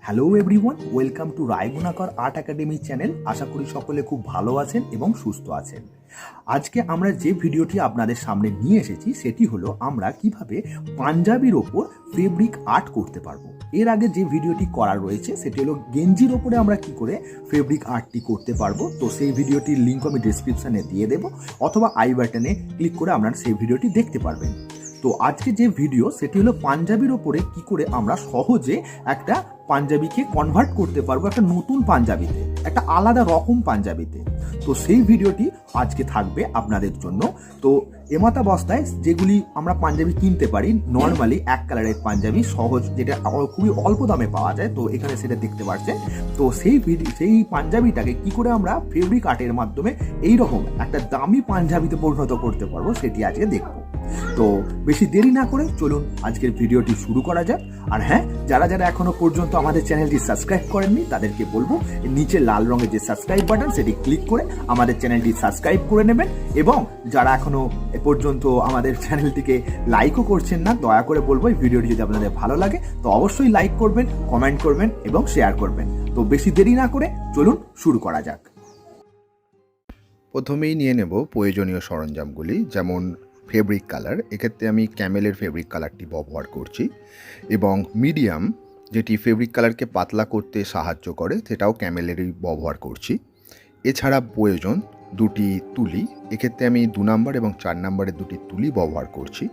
Hello everyone, welcome to Raygunakar art academy channel. আশা করি সকলে খুব ভালো আছেন এবং সুস্থ আছেন। আজকে আমরা যে ভিডিওটি আপনাদের সামনে নিয়ে এসেছি সেটি হলো আমরা কিভাবে পাঞ্জাবির ওপর ফেব্রিক আর্ট করতে পারবো। এর আগে যে ভিডিওটি করা রয়েছে সেটি হলো গেঞ্জির ওপরে আমরা কি করে ফেব্রিক আর্টটি করতে পারবো। তো সেই ভিডিওটির লিঙ্ক আমি ডিসক্রিপশানে দিয়ে দেবো, অথবা আই বাটনে ক্লিক করে আপনারা সেই ভিডিওটি দেখতে পারবেন। তো আজকে যে ভিডিও সেটি হলো পাঞ্জাবির ওপরে কি করে আমরা সহজে একটা পাঞ্জাবিকে কনভার্ট করতে পারবো একটা নতুন পাঞ্জাবিতে, একটা আলাদা রকম পাঞ্জাবিতে। তো সেই ভিডিওটি আজকে থাকবে আপনাদের জন্য। তো এমাতাবস্থায় যেগুলি আমরা পাঞ্জাবি কিনতে পারি নর্মালি এক কালারের পাঞ্জাবি সহজ, যেটা খুবই অল্প দামে পাওয়া যায়, তো এখানে সেটা দেখতে পাচ্ছেন। তো সেই পাঞ্জাবিটাকে কি করে আমরা ফেব্রিক আর্টের মাধ্যমে এইরকম একটা দামি পাঞ্জাবিতে পরিণত করতে পারবো সেটি আজকে দেখবো। তো বেশি দেরি না করে চলুন আজকের ভিডিওটি শুরু করা যাক। আর হ্যাঁ, যারা যারা এখনো পর্যন্ত আমাদের চ্যানেলটি সাবস্ক্রাইব করেননি তাদেরকে বলবো নিচে লাল রঙের যে সাবস্ক্রাইব বাটন সেটি ক্লিক করে আমাদের চ্যানেলটি সাবস্ক্রাইব করে নেবেন। এবং যারা এখনো এ পর্যন্ত আমাদের চ্যানেলটিকে লাইকও করছেন না, দয়া করে বলবো এই ভিডিওটি যদি আপনাদের ভালো লাগে তো অবশ্যই লাইক করবেন, কমেন্ট করবেন এবং শেয়ার করবেন। তো বেশি দেরি না করে চলুন শুরু করা যাক। প্রথমেই নিয়ে নেব প্রয়োজনীয় সরঞ্জামগুলি, যেমন ফেব্রিক কালার। এক্ষেত্রে আমি ক্যামেলের ফেব্রিক কালারটি ব্যবহার করছি, এবং মিডিয়াম যেটি ফেব্রিক কালারকে পাতলা করতে সাহায্য করে সেটাও ক্যামেলেরই ব্যবহার করছি। এছাড়া প্রয়োজন দুটি তুলি। এক্ষেত্রে আমি 2 নাম্বার এবং 4 নাম্বারের দুটি তুলি ব্যবহার করছি,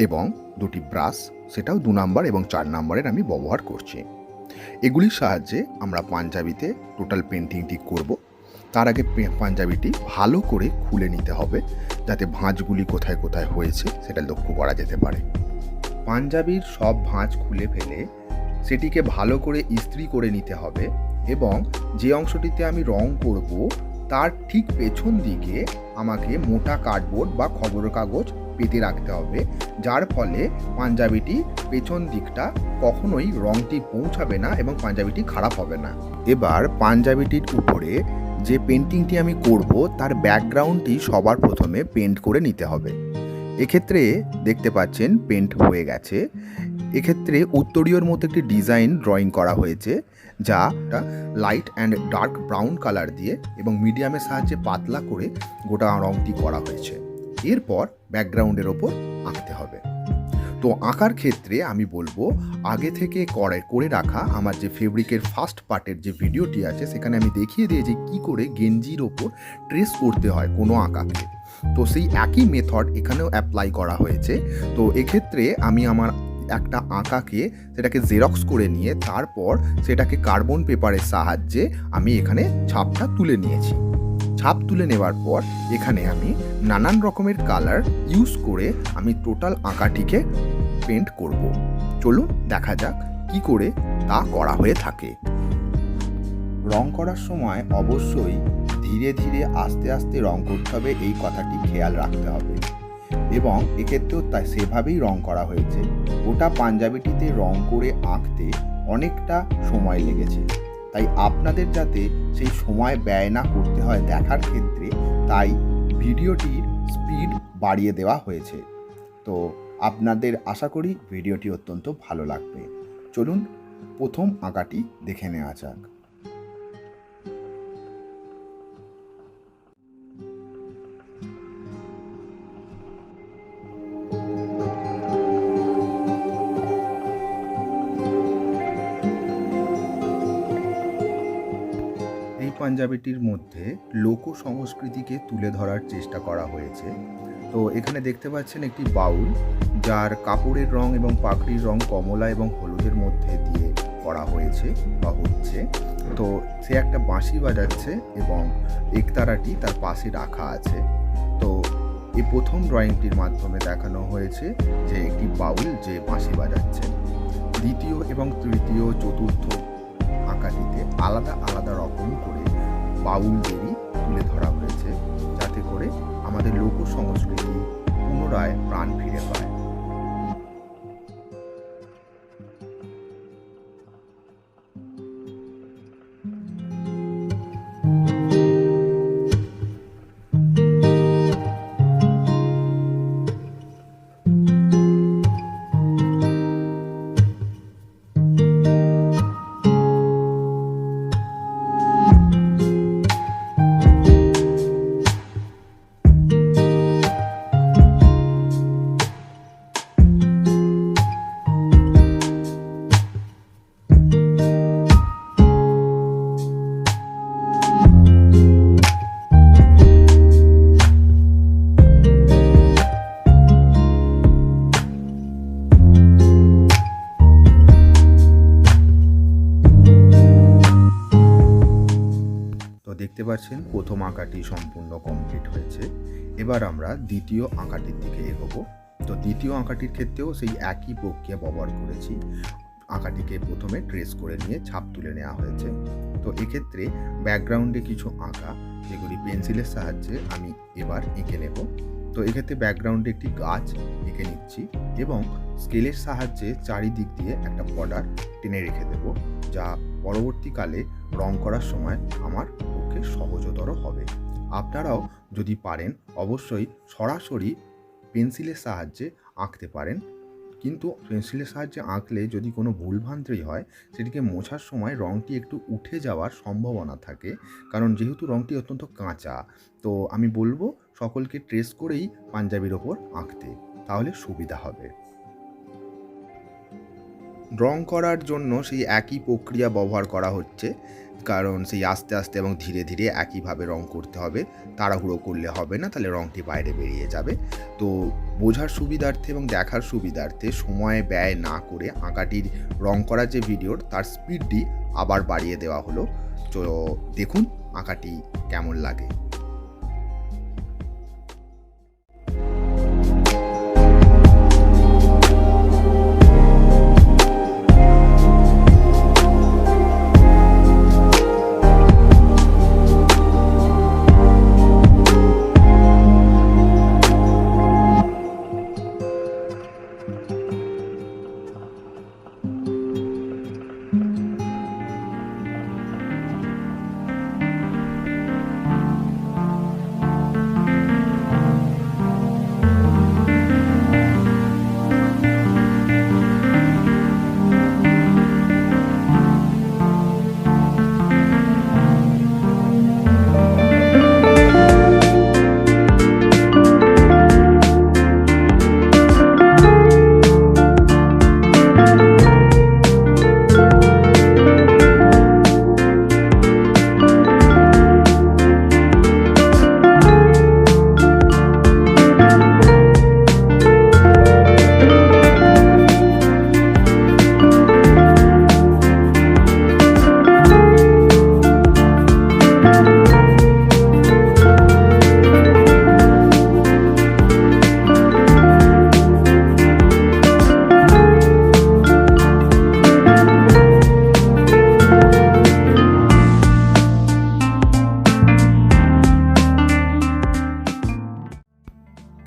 এবং দুটি ব্রাশ, সেটাও 2 নাম্বার এবং 4 নাম্বারের আমি ব্যবহার করছি। এগুলির সাহায্যে আমরা পাঞ্জাবিতে টোটাল পেন্টিংটি করব। তার আগে পাঞ্জাবিটি ভালো করে খুলে নিতে হবে, যাতে ভাঁজগুলি কোথায় কোথায় হয়েছে সেটা লক্ষ্য করা যেতে পারে। পাঞ্জাবির সব ভাঁজ খুলে ফেলে সেটিকে ভালো করে ইস্ত্রি করে নিতে হবে, এবং যে অংশটিতে আমি রং করব তার ঠিক পেছন দিকে আমাকে মোটা কার্ডবোর্ড বা খবরের কাগজ পেতে রাখতে হবে, যার ফলে পাঞ্জাবিটি পেছন দিকটা কখনোই রংটি পৌঁছাবে না এবং পাঞ্জাবিটি খারাপ হবে না। এবার পাঞ্জাবিটির উপরে যে পেন্টিংটি আমি করব তার ব্যাকগ্রাউন্ডটি সবার প্রথমে পেন্ট করে নিতে হবে। এক্ষেত্রে দেখতে পাচ্ছেন পেন্ট হয়ে গেছে। এক্ষেত্রে উত্তরীয়র মতো একটি ডিজাইন ড্রয়িং করা হয়েছে, যা light and dark brown colour দিয়ে এবং মিডিয়ামের সাহায্যে পাতলা করে গোটা রংটি করা হয়েছে। এরপর ব্যাকগ্রাউন্ডের ওপর আঁকতে হবে। তো আঁকার ক্ষেত্রে আমি বলবো আগে থেকে করে রাখা আমার যে ফেব্রিকের ফার্স্ট পার্টের যে ভিডিওটি আছে সেখানে আমি দেখিয়ে দিয়েছি কি করে গেঞ্জির ওপর ট্রেস করতে হয় কোনো আঁকাকে। তো সেই একই মেথড এখানেও অ্যাপ্লাই করা হয়েছে। তো এক্ষেত্রে আমি আমার একটা আঁকাকে সেটাকে জেরক্স করে নিয়ে তারপর সেটাকে কার্বন পেপারের সাহায্যে আমি এখানে ছাপটা তুলে নিয়েছি। ছাপ তুলে নেওয়ার পর এখানে আমি নানান রকমের কালার ইউজ করে আমি টোটাল আঁকাটিকে পেন্ট করব। চলুন দেখা যাক কি করে তা করা হয়ে থাকে। রং করার সময় অবশ্যই ধীরে ধীরে আস্তে আস্তে রং করতে হবে, এই কথাটি খেয়াল রাখতে হবে। এবং এক্ষেত্রেও তাই সেভাবেই রং করা হয়েছে। ওটা পাঞ্জাবিটিতে রং করে আঁকতে অনেকটা সময় লেগেছে, তাই আপনাদের যাতে সেই সময় ব্যয় না করতে হয় দেখার ক্ষেত্রে তাই ভিডিওটির স্পিড বাড়িয়ে দেওয়া হয়েছে। তো আপনাদের আশা করি ভিডিওটি অত্যন্ত ভালো লাগবে। চলুন প্রথম আঁকাটি দেখে নেওয়া যাক। পাঞ্জাবিটির মধ্যে লোক সংস্কৃতিকে তুলে ধরার চেষ্টা করা হয়েছে। তো এখানে দেখতে পাচ্ছেন একটি বাউল, যার কাপড়ের রং এবং পাখড়ির রং কমলা এবং হলুদের মধ্যে দিয়ে করা হয়েছে বা হচ্ছে। তো সে একটা বাঁশি বাজাচ্ছে এবং একতারাটি তার পাশে রাখা আছে। তো এই প্রথম ড্রয়িংটির মাধ্যমে দেখানো হয়েছে যে একটি বাউল যে বাঁশি বাজাচ্ছে। দ্বিতীয় এবং তৃতীয় চতুর্থ আঁকাটিতে আলাদা আলাদা রকম করে বাউলদেরই তুলে ধরা হয়েছে, যাতে করে আমাদের লোক সংস্কৃতি পুনরায় প্রাণ ফিরে পায়। দেখতে পাচ্ছেন প্রথম আঁকাটি সম্পূর্ণ কমপ্লিট হয়েছে। এবার আমরা দ্বিতীয় আঁকাটির দিকে এগোবো। তো দ্বিতীয় আঁকাটির ক্ষেত্রেও সেই একই প্রক্রিয়া ব্যবহার করেছি। আঁকাটিকে প্রথমে ট্রেস করে নিয়ে ছাপ তুলে নেওয়া হয়েছে। তো এক্ষেত্রে ব্যাকগ্রাউন্ডে কিছু আঁকা, যেগুলি পেন্সিলের সাহায্যে আমি এবার এঁকে নেব। তো এক্ষেত্রে ব্যাকগ্রাউন্ডে একটি গাছ এঁকে নিচ্ছি এবং স্কেলের সাহায্যে চারিদিক দিয়ে একটা বর্ডার টেনে রেখে দেব, যা পরবর্তীকালে রং করার সময় আমার পক্ষে সহজতর হবে। আপনারাও যদি পারেন অবশ্যই সরাসরি পেন্সিলের সাহায্যে আঁকতে পারেন, কিন্তু পেন্সিলের সাহায্যে আঁকলে যদি কোনো ভুলভ্রান্তি হয় সেটিকে মোছার সময় রঙটি একটু উঠে যাওয়ার সম্ভাবনা থাকে, কারণ যেহেতু রঙটি অত্যন্ত কাঁচা। তো আমি বলবো সকলকে ট্রেস করেই পাঞ্জাবির ওপর আঁকতে, তাহলে সুবিধা হবে। রং করার জন্য সেই একই প্রক্রিয়া ব্যবহার করা হচ্ছে, কারণ সেই আস্তে আস্তে এবং ধীরে ধীরে একইভাবে রং করতে হবে। তাড়াহুড়ো করলে হবে না, তাহলে রংটি বাইরে বেরিয়ে যাবে। তো বোঝার সুবিধার্থে এবং দেখার সুবিধার্থে সময় ব্যয় না করে আঁকাটির রং করার যে ভিডিওর তার স্পিডটি আবার বাড়িয়ে দেওয়া হলো। তো দেখুন আঁকাটি কেমন লাগে।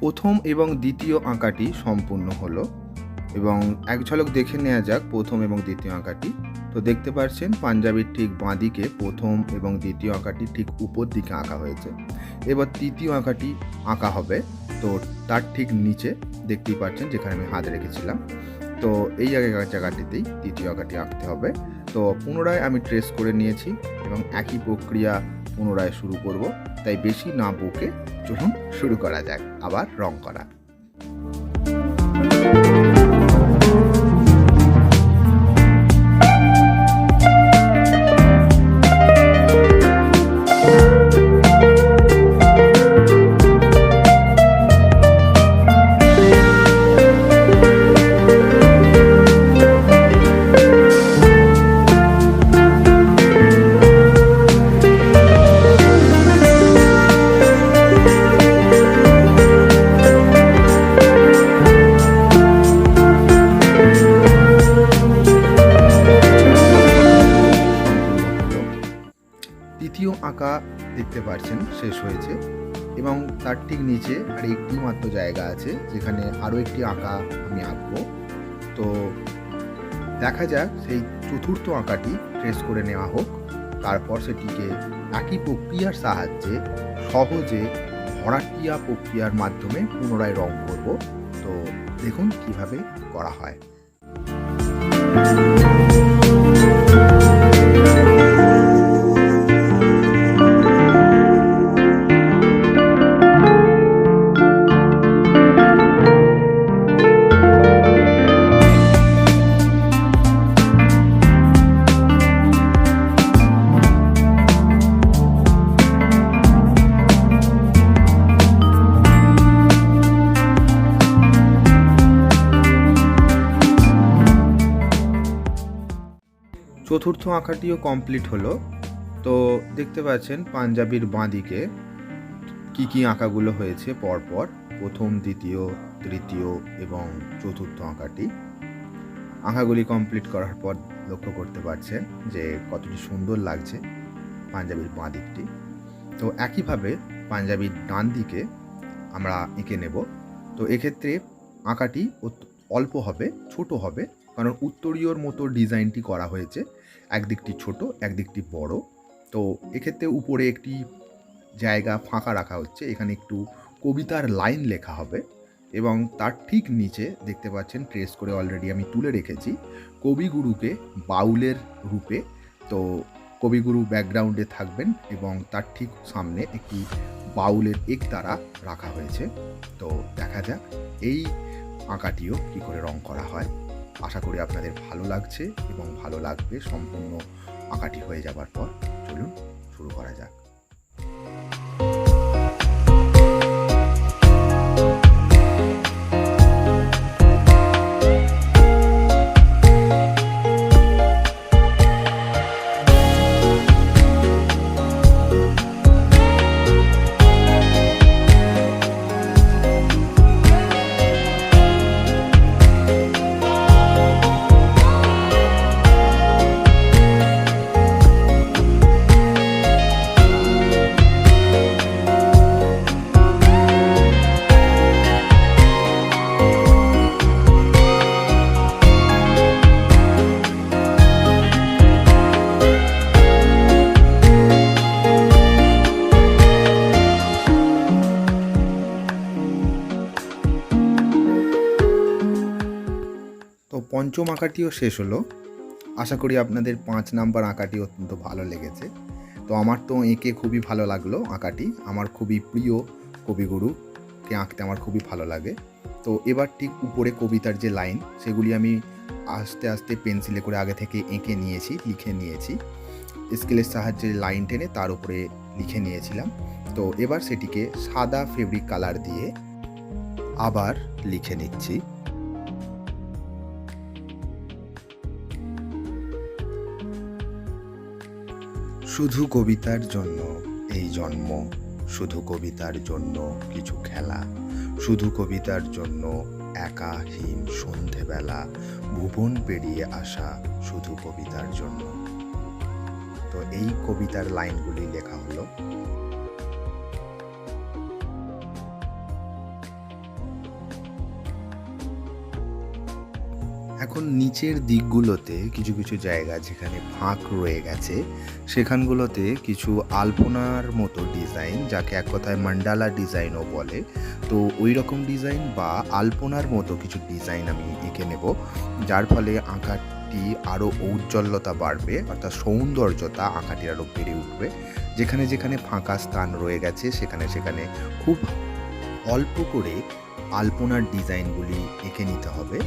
প্রথম এবং দ্বিতীয় আঁকাটি সম্পূর্ণ হলো এবং এক ঝলক দেখে নেওয়া যাক প্রথম এবং দ্বিতীয় আঁকাটি। তো দেখতে পাচ্ছেন পাঞ্জাবির ঠিক বাঁদিকে প্রথম এবং দ্বিতীয় আঁকাটি ঠিক উপর দিকে আঁকা হয়েছে। এবার তৃতীয় আঁকাটি আঁকা হবে। তো তার ঠিক নিচে দেখতেই পাচ্ছেন যেখানে আমি হাত রেখেছিলাম, তো এই জায়গাটিতেই তৃতীয় আঁকাটি আঁকতে হবে। তো পুনরায় আমি ট্রেস করে নিয়েছি এবং একই প্রক্রিয়া পুনরায় শুরু করব। তাই বেশি না বকে চলুন শুরু করা যাক আবার রং করা। তৃতীয় আঁকা দেখতে পাচ্ছেন শেষ হয়েছে এবং তার ঠিক নিচে আর একটি মাত্র জায়গা আছে যেখানে আরও একটি আঁকা আমি আঁকবো। তো দেখা যাক সেই চতুর্থ আঁকাটি ট্রেস করে নেওয়া হোক, তারপর সেটিকে একই প্রক্রিয়ার সাহায্যে সহজে ভরাটিয়া প্রক্রিয়ার মাধ্যমে পুনরায় রং করব। তো দেখুন কিভাবে করা হয়। চতুর্থ আঁকাটিও কমপ্লিট হলো তো দেখতে পাচ্ছেন পাঞ্জাবির বাঁ দিকে কী কী আঁকাগুলো হয়েছে পরপর, প্রথম, দ্বিতীয়, তৃতীয় এবং চতুর্থ আঁকাগুলি কমপ্লিট করার পর লক্ষ্য করতে পারছেন যে কতটি সুন্দর লাগছে পাঞ্জাবির বাঁ দিকটি। তো একইভাবে পাঞ্জাবির ডান দিকে আমরা এঁকে নেব। তো এক্ষেত্রে আঁকাটি অল্প হবে, ছোট হবে, কারণ উত্তরীয়র মতো ডিজাইনটি করা হয়েছে, একদিকটি ছোট একদিকটি বড়। তো এক্ষেত্রে উপরে একটি জায়গা ফাঁকা রাখা হচ্ছে, এখানে একটু কবিতার লাইন লেখা হবে এবং তার ঠিক নিচে দেখতে পাচ্ছেন ট্রেস করে অলরেডি আমি তুলে রেখেছি কবিগুরুকে বাউলের রূপে। তো কবিগুরু ব্যাকগ্রাউন্ডে থাকবেন এবং তার ঠিক সামনে একটি বাউলের একতারা রাখা হয়েছে। তো দেখা যাক এই আঁকাটিও কী করে রং করা হয়। আশা করি আপনাদের ভালো লাগছে এবং ভালো লাগবে সম্পূর্ণ আঁকাটি হয়ে যাবার পর। চলুন শুরু করা যাক। তো পঞ্চম আঁকাটিও শেষ হলো। আশা করি আপনাদের 5 নাম্বার আঁকাটি অত্যন্ত ভালো লেগেছে। তো আমার তো এঁকে খুবই ভালো লাগলো আঁকাটি, আমার খুবই প্রিয় কবিগুরুকে আঁকতে আমার খুবই ভালো লাগে। তো এবার ঠিক উপরে কবিতার যে লাইন সেগুলি আমি আস্তে আস্তে পেন্সিলে করে আগে থেকে এঁকে নিয়েছি, লিখে নিয়েছি, স্কেলের সাহায্যে লাইন টেনে তার উপরে লিখে নিয়েছিলাম। তো এবার সেটিকে সাদা ফেব্রিক কালার দিয়ে আবার লিখে নিচ্ছি। শুধু কবিতার জন্য এই জন্ম, শুধু কবিতার জন্য কিছু খেলা, শুধু কবিতার জন্য একাহীন সন্ধেবেলা, ভুবন পেরিয়ে আসা শুধু কবিতার জন্য। তো এই কবিতার লাইনগুলি লেখা হলো। এখন নিচের দিকগুলোতে কিছু কিছু জায়গা যেখানে ফাঁক রয়ে গেছে সেখানগুলোতে কিছু আলপনার মতো ডিজাইন, যাকে এক কথায় মান্ডালা ডিজাইনও বলে, তো ওই রকম ডিজাইন বা আলপনার মতো কিছু ডিজাইন আমি এঁকে নেব, যার ফলে আঁকাটি আরও ঔজ্জ্বল্যতা বাড়বে, অর্থাৎ সৌন্দর্যতা আঁকাটি আরও বেড়ে উঠবে। যেখানে যেখানে ফাঁকা স্থান রয়ে গেছে সেখানে সেখানে খুব অল্প করে আলপনার ডিজাইনগুলি এঁকে নিতে হবে।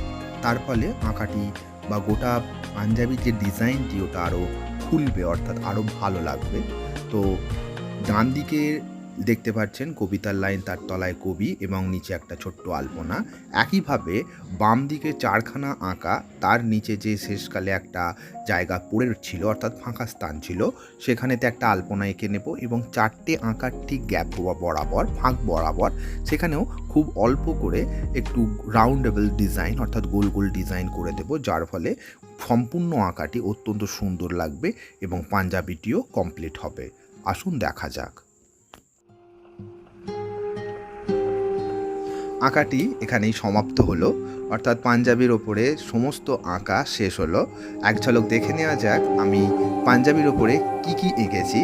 তার ফলে আঁকাটি বা গোটা পাঞ্জাবির যে ডিজাইনটি ওটা আরও খুলবে, অর্থাৎ আরও ভালো লাগবে। তো ডান দিকে দেখতে পাচ্ছেন কবিতার লাইন, তার তলায় কবি এবং নিচে একটা ছোট্ট আলপনা। একইভাবে বাম দিকে 4খানা আঁকা, তার নিচে যে শেষকালে একটা জায়গা পড়ে ছিল অর্থাৎ ফাঁকা স্থান ছিল, সেখানেতে একটা আলপনা এঁকে নেব এবং 4টে আঁকার ঠিক গ্যাপ বরাবর, ফাঁক বরাবর সেখানেও খুব অল্প করে একটু রাউন্ডেবল ডিজাইন অর্থাৎ গোল গোল ডিজাইন করে দেব, যার ফলে সম্পূর্ণ আঁকাটি অত্যন্ত সুন্দর লাগবে এবং পাঞ্জাবিটিও কমপ্লিট হবে। আসুন দেখা যাক। আঁকাটি এখানেই সমাপ্ত হলো, অর্থাৎ পাঞ্জাবির ওপরে সমস্ত আঁকা শেষ হলো। এক ঝলক দেখে নেওয়া যাক আমি পাঞ্জাবির ওপরে কি কি এঁকেছি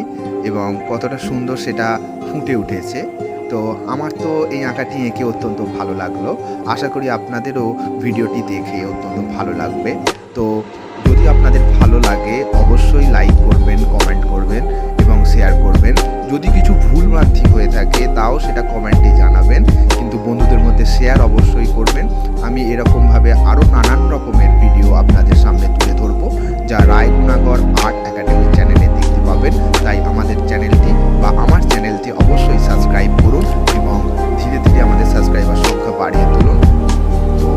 এবং কতটা সুন্দর সেটা ফুটে উঠেছে। তো আমার তো এই আঁকাটি এঁকে অত্যন্ত ভালো লাগলো, আশা করি আপনাদেরও ভিডিওটি দেখে অত্যন্ত ভালো লাগবে। তো যদি আপনাদের ভালো লাগে অবশ্যই লাইক করবেন, কমেন্ট করবেন এবং শেয়ার করবেন। যদি কিছু ভুলভ্রান্তি হয়ে থাকে তাও সেটা কমেন্টে জানাবেন, কিন্তু বন্ধুদের মধ্যে শেয়ার অবশ্যই করবেন। আমি এরকমভাবে আরও নানান রকমের ভিডিও আপনাদের সামনে তুলে ধরবো, যা রায়গুণাকর আর্ট একাডেমি চ্যানেলে দেখতে পাবেন। তাই আমাদের চ্যানেলটি বা আমার চ্যানেলটি অবশ্যই সাবস্ক্রাইব করুন এবং ধীরে ধীরে আমাদের সাবস্ক্রাইবার সংখ্যা বাড়িয়ে তুলুন। তো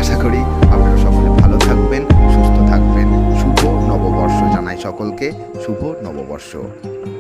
আশা করি আপনারা সকলে ভালো থাকবেন, সুস্থ থাকবেন। শুভ নববর্ষ জানাই সকলকে, শুভ নববর্ষ। স্পর্শ।